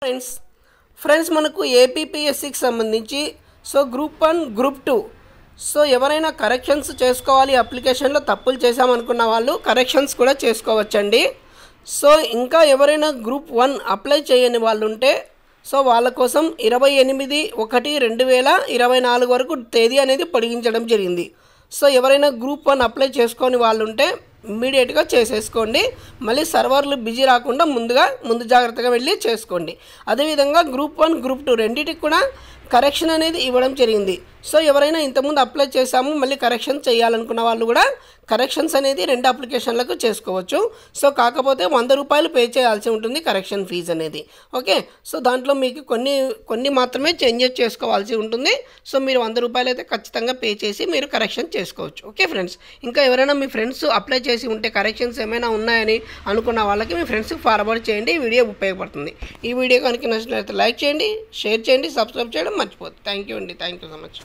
Friends మనకు ఏపీపీఎస్సికి సంబంధించి group 1 group 2 ఎవరైనా కరెక్షన్స్ చేసుకోవాలి అప్లికేషన్లో తప్పులు చేశామనుకున్న వాళ్ళు కరెక్షన్స్ కూడా చేసుకోవచ్చండి. ఇంకా ఎవరైనా గ్రూప్ 1 అప్లై చేయని వాళ్ళు ఉంటే వాళ్ళ కోసం 28/1/2024 వరకు తేదీ అనేది పొడిగించడం జరిగింది. ఎవరైనా గ్రూప్ 1 అప్లై చేసుకోని వాళ్ళు ఉంటే ఇమ్మీడియట్గా చేసేసుకోండి. మళ్ళీ సర్వర్లు బిజీ రాకుండా ముందు జాగ్రత్తగా వెళ్ళి చేసుకోండి. అదేవిధంగా గ్రూప్ 1 గ్రూప్ 2 రెండింటికి కూడా కరెక్షన్ అనేది ఇవ్వడం జరిగింది. ఎవరైనా ఇంతకుముందు అప్లై చేశాము మళ్ళీ కరెక్షన్ చేయాలనుకున్న వాళ్ళు కూడా కరెక్షన్స్ అనేది 2 అప్లికేషన్లకు చేసుకోవచ్చు. కాకపోతే 100 రూపాయలు పే చేయాల్సి ఉంటుంది కరెక్షన్ ఫీజు అనేది. ఓకే, దాంట్లో మీకు కొన్ని మాత్రమే చేంజెస్ చేసుకోవాల్సి ఉంటుంది. మీరు 100 రూపాయలు అయితే ఖచ్చితంగా పే చేసి మీరు కరెక్షన్ చేసుకోవచ్చు. ఓకే ఫ్రెండ్స్, ఇంకా ఎవరైనా మీ ఫ్రెండ్స్ అప్లై చేసి ఉంటే కరెక్షన్స్ ఏమైనా ఉన్నాయని అనుకున్న వాళ్ళకి మీ ఫ్రెండ్స్కి ఫార్వర్డ్ చేయండి. ఈ వీడియో ఉపయోగపడుతుంది. ఈ వీడియో కనుక నచ్చినట్లయితే లైక్ చేయండి, షేర్ చేయండి, సబ్స్క్రైబ్ చేయడం మర్చిపోద్దు. థ్యాంక్ యూ అండి. Thank you so much.